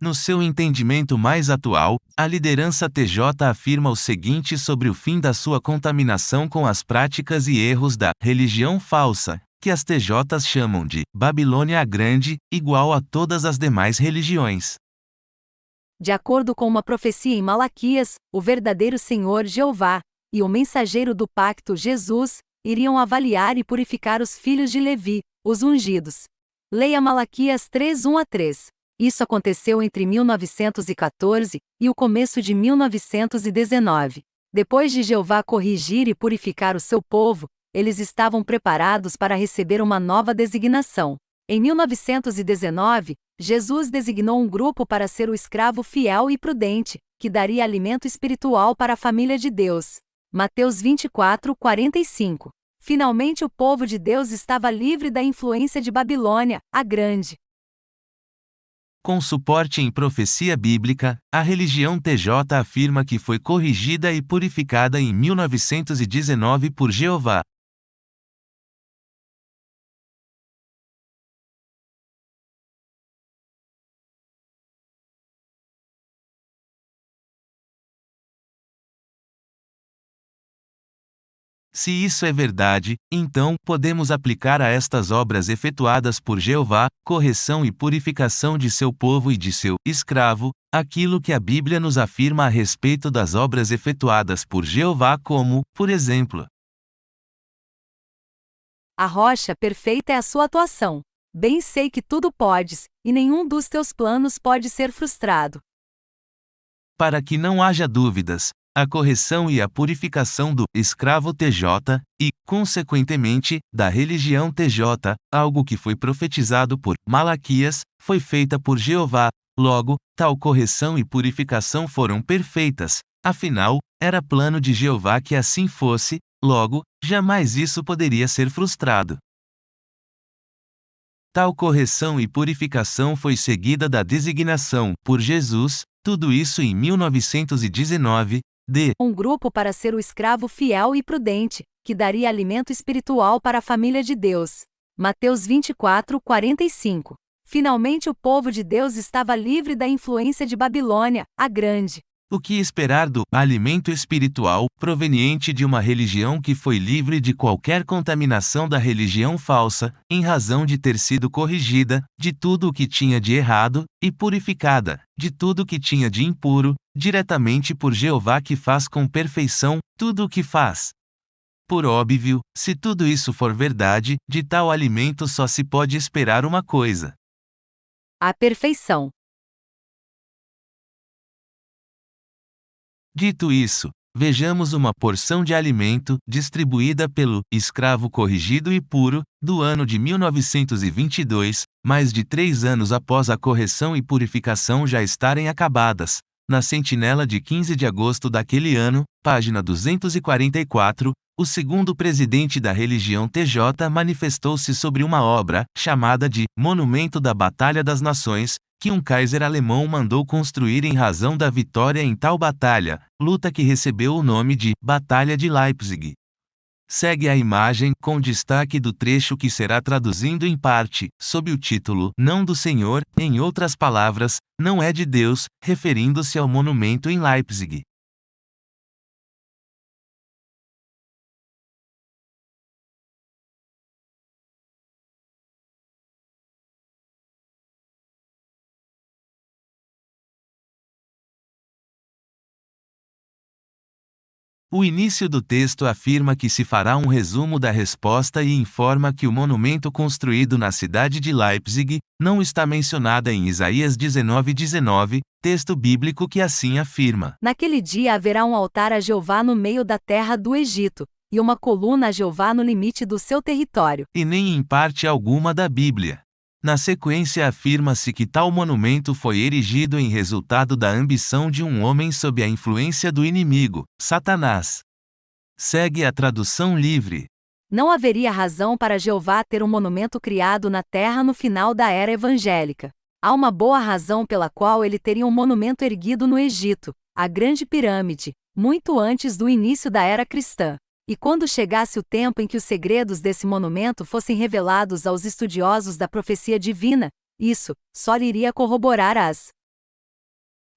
No seu entendimento mais atual, a liderança TJ afirma o seguinte sobre o fim da sua contaminação com as práticas e erros da religião falsa, que as TJs chamam de Babilônia a Grande, igual a todas as demais religiões. De acordo com uma profecia em Malaquias, o verdadeiro Senhor Jeová e o mensageiro do pacto Jesus iriam avaliar e purificar os filhos de Levi, os ungidos. Leia Malaquias 3:1-3. Isso aconteceu entre 1914 e o começo de 1919. Depois de Jeová corrigir e purificar o seu povo, eles estavam preparados para receber uma nova designação. Em 1919, Jesus designou um grupo para ser o escravo fiel e prudente, que daria alimento espiritual para a família de Deus. Mateus 24:45. Finalmente o povo de Deus estava livre da influência de Babilônia, a Grande. Com suporte em profecia bíblica, a religião TJ afirma que foi corrigida e purificada em 1919 por Jeová. Se isso é verdade, então podemos aplicar a estas obras efetuadas por Jeová, correção e purificação de seu povo e de seu escravo, aquilo que a Bíblia nos afirma a respeito das obras efetuadas por Jeová como, por exemplo, A rocha perfeita é a sua atuação. Bem sei que tudo podes, e nenhum dos teus planos pode ser frustrado. para que não haja dúvidas, a correção e a purificação do escravo TJ, e, consequentemente, da religião TJ, algo que foi profetizado por Malaquias, foi feita por Jeová. Logo, tal correção e purificação foram perfeitas, afinal, era plano de Jeová que assim fosse, logo, jamais isso poderia ser frustrado. Tal correção e purificação foi seguida da designação, por Jesus, tudo isso em 1919, de Um grupo para ser o escravo fiel e prudente, que daria alimento espiritual para a família de Deus. Mateus 24:45. Finalmente o povo de Deus estava livre da influência de Babilônia, a Grande. o que esperar do alimento espiritual proveniente de uma religião que foi livre de qualquer contaminação da religião falsa, em razão de ter sido corrigida de tudo o que tinha de errado e purificada de tudo o que tinha de impuro, diretamente por Jeová que faz com perfeição tudo o que faz. Por óbvio, se tudo isso for verdade, de tal alimento só se pode esperar uma coisa: A perfeição. Dito isso, vejamos uma porção de alimento, distribuída pelo escravo corrigido e puro, do ano de 1922, mais de 3 anos após a correção e purificação já estarem acabadas. Na Sentinela de 15 de agosto daquele ano, página 244, o segundo presidente da religião TJ manifestou-se sobre uma obra, chamada de Monumento da Batalha das Nações, que um Kaiser alemão mandou construir em razão da vitória em tal batalha, luta que recebeu o nome de Batalha de Leipzig. Segue a imagem, com destaque do trecho que será traduzindo em parte, sob o título Não do Senhor, em outras palavras, não é de Deus, referindo-se ao monumento em Leipzig. O início do texto afirma que se fará um resumo da resposta e informa que o monumento construído na cidade de Leipzig não está mencionado em Isaías 19:19, texto bíblico que assim afirma: Naquele dia haverá um altar a Jeová no meio da terra do Egito, e uma coluna a Jeová no limite do seu território. e nem em parte alguma da Bíblia. Na sequência afirma-se que tal monumento foi erigido em resultado da ambição de um homem sob a influência do inimigo, Satanás. Segue a tradução livre. Não haveria razão para Jeová ter um monumento criado na terra no final da era evangélica. Há uma boa razão pela qual ele teria um monumento erguido no Egito, a Grande Pirâmide, muito antes do início da era cristã. E quando chegasse o tempo em que os segredos desse monumento fossem revelados aos estudiosos da profecia divina, isso só iria corroborar as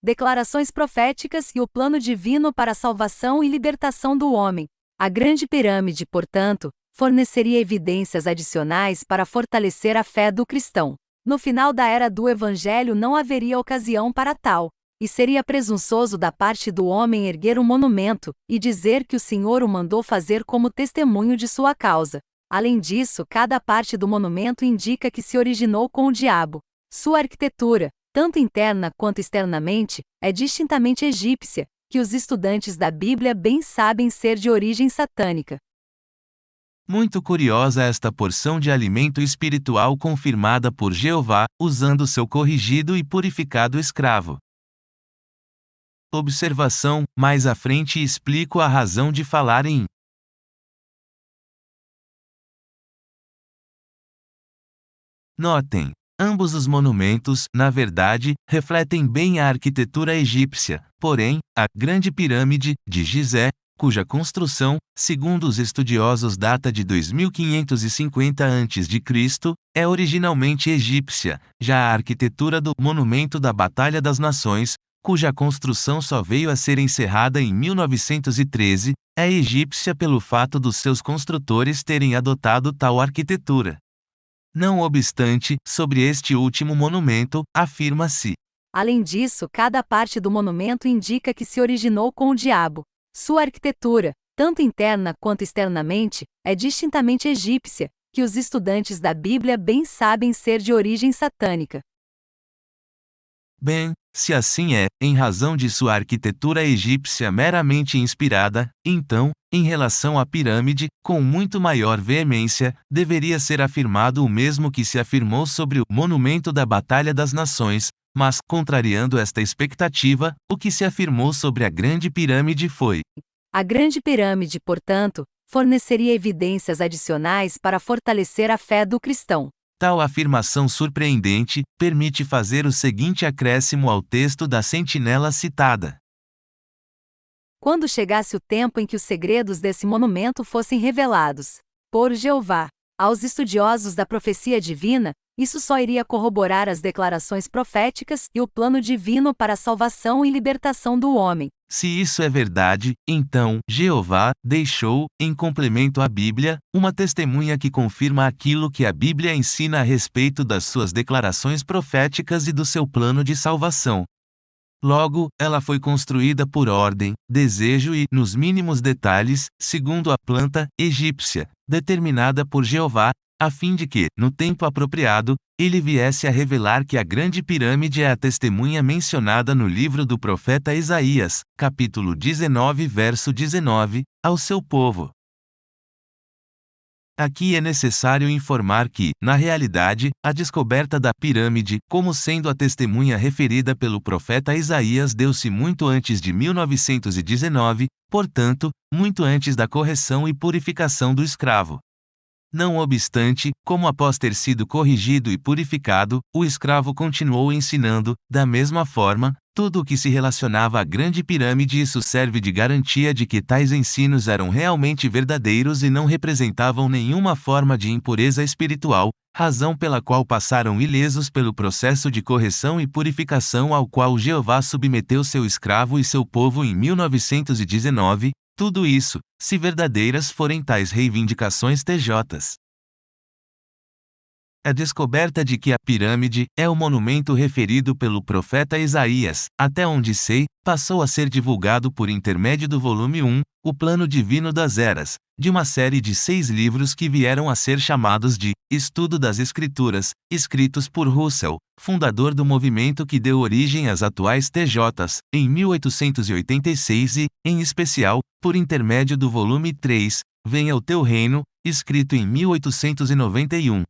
declarações proféticas e o plano divino para a salvação e libertação do homem. A Grande Pirâmide, portanto, forneceria evidências adicionais para fortalecer a fé do cristão. No final da era do Evangelho não haveria ocasião para tal, e seria presunçoso da parte do homem erguer um monumento e dizer que o Senhor o mandou fazer como testemunho de sua causa. Além disso, cada parte do monumento indica que se originou com o diabo. Sua arquitetura, tanto interna quanto externamente, é distintamente egípcia, que os estudantes da Bíblia bem sabem ser de origem satânica. Muito curiosa esta porção de alimento espiritual confirmada por Jeová, usando seu corrigido e purificado escravo. Observação: mais à frente explico a razão de falar em. Notem: ambos os monumentos, na verdade, refletem bem a arquitetura egípcia, porém, a Grande Pirâmide, de Gizé, cuja construção, segundo os estudiosos data de 2550 a.C., é originalmente egípcia, já a arquitetura do Monumento da Batalha das Nações, cuja construção só veio a ser encerrada em 1913, é egípcia pelo fato dos seus construtores terem adotado tal arquitetura. Não obstante, sobre este último monumento, afirma-se. Além disso, cada parte do monumento indica que se originou com o diabo. Sua arquitetura, tanto interna quanto externamente, é distintamente egípcia, que os estudantes da Bíblia bem sabem ser de origem satânica. Bem, se assim é, em razão de sua arquitetura egípcia meramente inspirada, então, em relação à pirâmide, com muito maior veemência, deveria ser afirmado o mesmo que se afirmou sobre o Monumento da Batalha das Nações, mas, contrariando esta expectativa, o que se afirmou sobre a Grande Pirâmide foi: a Grande Pirâmide, portanto, forneceria evidências adicionais para fortalecer a fé do cristão. Tal afirmação surpreendente permite fazer o seguinte acréscimo ao texto da sentinela citada. Quando chegasse o tempo em que os segredos desse monumento fossem revelados por Jeová aos estudiosos da profecia divina, isso só iria corroborar as declarações proféticas e o plano divino para a salvação e libertação do homem. Se isso é verdade, então, Jeová deixou, em complemento à Bíblia, uma testemunha que confirma aquilo que a Bíblia ensina a respeito das suas declarações proféticas e do seu plano de salvação. Logo, ela foi construída por ordem, desejo e, nos mínimos detalhes, segundo a planta egípcia, determinada por Jeová, a fim de que, no tempo apropriado, ele viesse a revelar que a Grande Pirâmide é a testemunha mencionada no livro do profeta Isaías, capítulo 19, verso 19, ao seu povo. Aqui é necessário informar que, na realidade, a descoberta da pirâmide, como sendo a testemunha referida pelo profeta Isaías, deu-se muito antes de 1919, portanto, muito antes da correção e purificação do escravo. Não obstante, como após ter sido corrigido e purificado, o escravo continuou ensinando, da mesma forma, tudo o que se relacionava à Grande Pirâmide, e isso serve de garantia de que tais ensinos eram realmente verdadeiros e não representavam nenhuma forma de impureza espiritual, razão pela qual passaram ilesos pelo processo de correção e purificação ao qual Jeová submeteu seu escravo e seu povo em 1919. Tudo isso, se verdadeiras forem tais reivindicações TJs. A descoberta de que a pirâmide é o monumento referido pelo profeta Isaías, até onde sei, passou a ser divulgado por intermédio do volume 1, O Plano Divino das Eras, de uma série de 6 livros que vieram a ser chamados de Estudo das Escrituras, escritos por Russell, fundador do movimento que deu origem às atuais TJs, em 1886 e, em especial, por intermédio do volume 3, Venha o Teu Reino, escrito em 1891.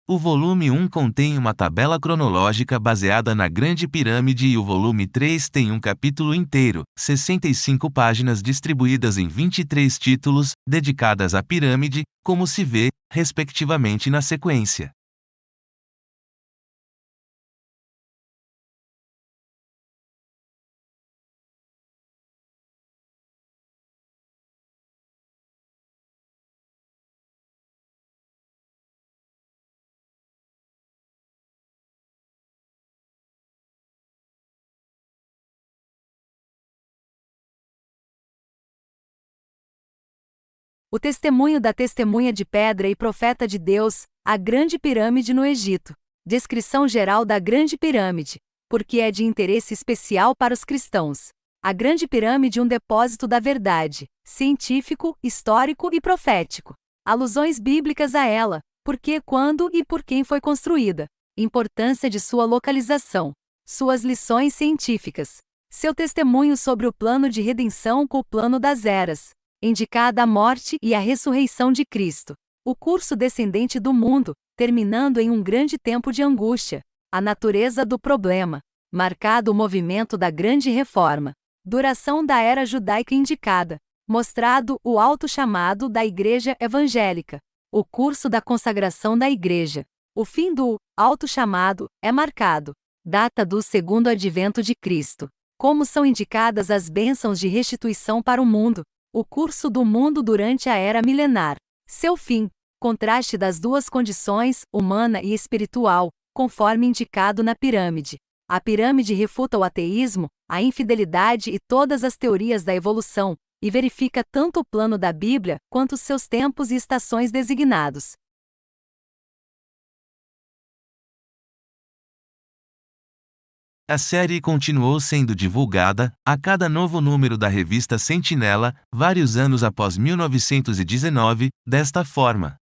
O volume 1 contém uma tabela cronológica baseada na Grande Pirâmide e o volume 3 tem um capítulo inteiro, 65 páginas distribuídas em 23 títulos, dedicadas à pirâmide, como se vê, respectivamente na sequência. O testemunho da testemunha de pedra e profeta de Deus, a Grande Pirâmide no Egito. Descrição geral da Grande Pirâmide, porque é de interesse especial para os cristãos. A Grande Pirâmide, um depósito da verdade, científico, histórico e profético. Alusões bíblicas a ela, porque, quando e por quem foi construída. Importância de sua localização. Suas lições científicas. Seu testemunho sobre o plano de redenção com o plano das eras. Indicada a morte e a ressurreição de Cristo. O curso descendente do mundo, terminando em um grande tempo de angústia. A natureza do problema. Marcado o movimento da grande reforma. Duração da era judaica indicada. Mostrado o alto chamado da Igreja Evangélica. O curso da consagração da Igreja. O fim do alto chamado é marcado. Data do segundo advento de Cristo. Como são indicadas as bênçãos de restituição para o mundo. O curso do mundo durante a era milenar. Seu fim. Contraste das duas condições, humana e espiritual, conforme indicado na pirâmide. A pirâmide refuta o ateísmo, a infidelidade e todas as teorias da evolução, e verifica tanto o plano da Bíblia, quanto os seus tempos e estações designados. A série continuou sendo divulgada, a cada novo número da revista Sentinela, vários anos após 1919, desta forma.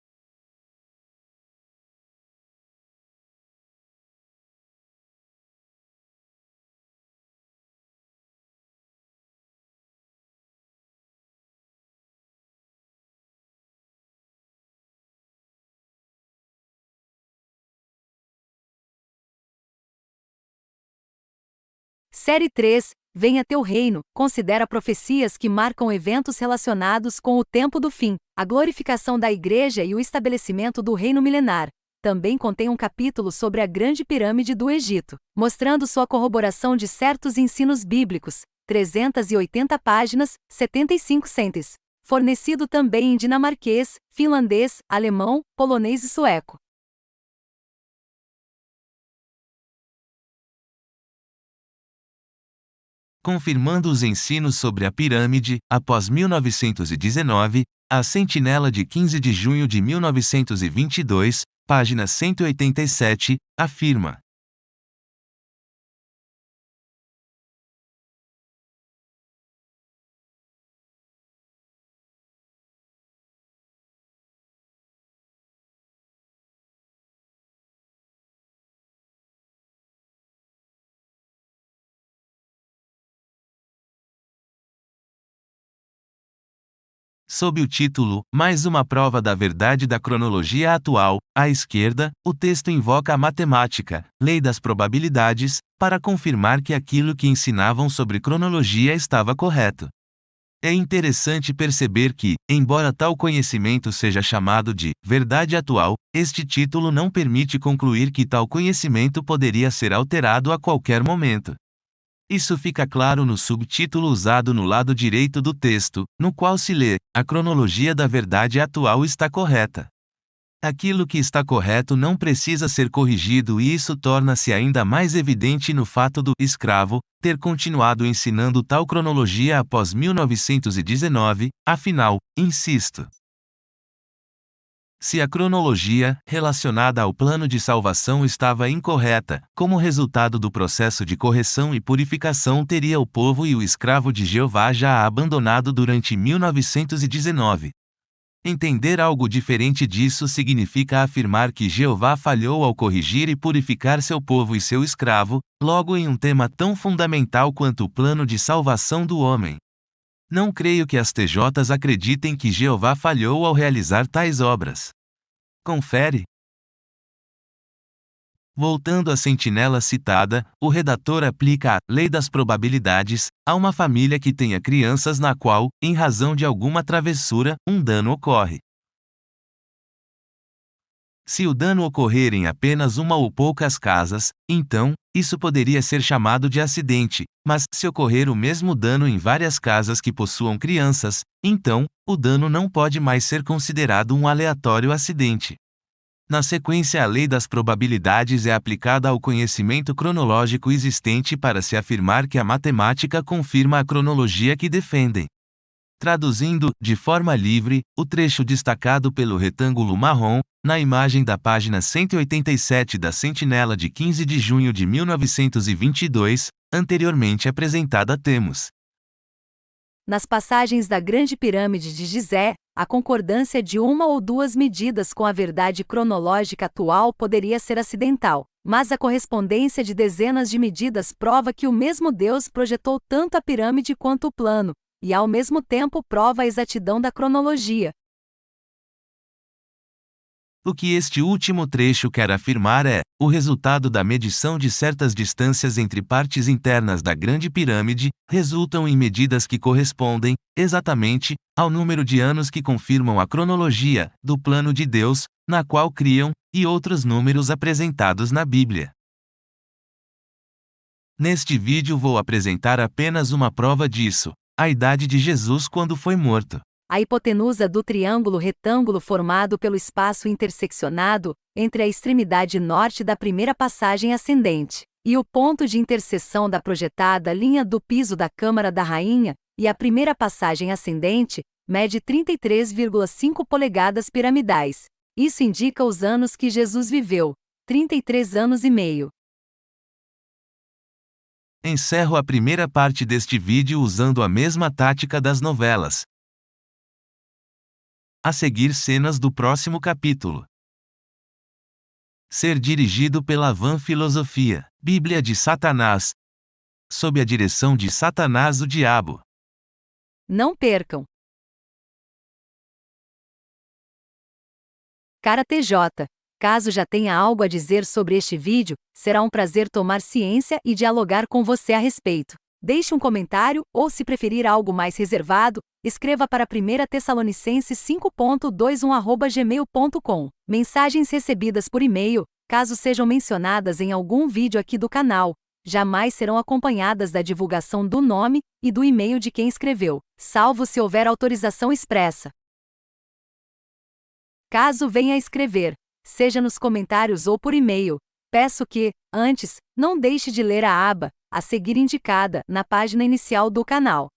Série 3, Venha Teu Reino, considera profecias que marcam eventos relacionados com o tempo do fim, a glorificação da Igreja e o estabelecimento do reino milenar. Também contém um capítulo sobre a Grande Pirâmide do Egito, mostrando sua corroboração de certos ensinos bíblicos, 380 páginas, 75 centes. Fornecido também em dinamarquês, finlandês, alemão, polonês e sueco. Confirmando os ensinos sobre a pirâmide, após 1919, a Sentinela de 15 de junho de 1922, página 187, afirma: sob o título Mais uma prova da verdade da cronologia atual, à esquerda, o texto invoca a matemática, lei das probabilidades, para confirmar que aquilo que ensinavam sobre cronologia estava correto. É interessante perceber que, embora tal conhecimento seja chamado de verdade atual, este título não permite concluir que tal conhecimento poderia ser alterado a qualquer momento. Isso fica claro no subtítulo usado no lado direito do texto, no qual se lê: a cronologia da verdade atual está correta. Aquilo que está correto não precisa ser corrigido, e isso torna-se ainda mais evidente no fato do escravo ter continuado ensinando tal cronologia após 1919, afinal, insisto. Se a cronologia, relacionada ao plano de salvação estava incorreta, como resultado do processo de correção e purificação teria o povo e o escravo de Jeová já abandonado durante 1919. Entender algo diferente disso significa afirmar que Jeová falhou ao corrigir e purificar seu povo e seu escravo, logo em um tema tão fundamental quanto o plano de salvação do homem. Não creio que as TJs acreditem que Jeová falhou ao realizar tais obras. Confere. Voltando à sentinela citada, o redator aplica a lei das probabilidades a uma família que tenha crianças na qual, em razão de alguma travessura, um dano ocorre. Se o dano ocorrer em apenas uma ou poucas casas, então, isso poderia ser chamado de acidente, mas, se ocorrer o mesmo dano em várias casas que possuam crianças, então, o dano não pode mais ser considerado um aleatório acidente. Na sequência, a lei das probabilidades é aplicada ao conhecimento cronológico existente para se afirmar que a matemática confirma a cronologia que defendem. Traduzindo, de forma livre, o trecho destacado pelo retângulo marrom, na imagem da página 187 da Sentinela de 15 de junho de 1922, anteriormente apresentada temos. Nas passagens da Grande Pirâmide de Gizé, a concordância de uma ou duas medidas com a verdade cronológica atual poderia ser acidental, mas a correspondência de dezenas de medidas prova que o mesmo Deus projetou tanto a pirâmide quanto o plano, e ao mesmo tempo prova a exatidão da cronologia. O que este último trecho quer afirmar é: o resultado da medição de certas distâncias entre partes internas da Grande Pirâmide resultam em medidas que correspondem, exatamente, ao número de anos que confirmam a cronologia do plano de Deus, na qual criam, e outros números apresentados na Bíblia. Neste vídeo vou apresentar apenas uma prova disso: a idade de Jesus quando foi morto. A hipotenusa do triângulo retângulo formado pelo espaço interseccionado entre a extremidade norte da primeira passagem ascendente e o ponto de interseção da projetada linha do piso da Câmara da Rainha e a primeira passagem ascendente mede 33,5 polegadas piramidais. Isso indica os anos que Jesus viveu, 33 anos e meio. Encerro a primeira parte deste vídeo usando a mesma tática das novelas. A seguir, cenas do próximo capítulo. Ser dirigido pela Van Filosofia, Bíblia de Satanás. Sob a direção de Satanás o Diabo. Não percam! Cara TJ, caso já tenha algo a dizer sobre este vídeo, será um prazer tomar ciência e dialogar com você a respeito. Deixe um comentário, ou se preferir algo mais reservado, escreva para 1 Tessalonicenses 5.21@gmail.com. Mensagens recebidas por e-mail, caso sejam mencionadas em algum vídeo aqui do canal, jamais serão acompanhadas da divulgação do nome e do e-mail de quem escreveu, salvo se houver autorização expressa. Caso venha a escrever, seja nos comentários ou por e-mail, peço que, antes, não deixe de ler a aba a seguir indicada na página inicial do canal.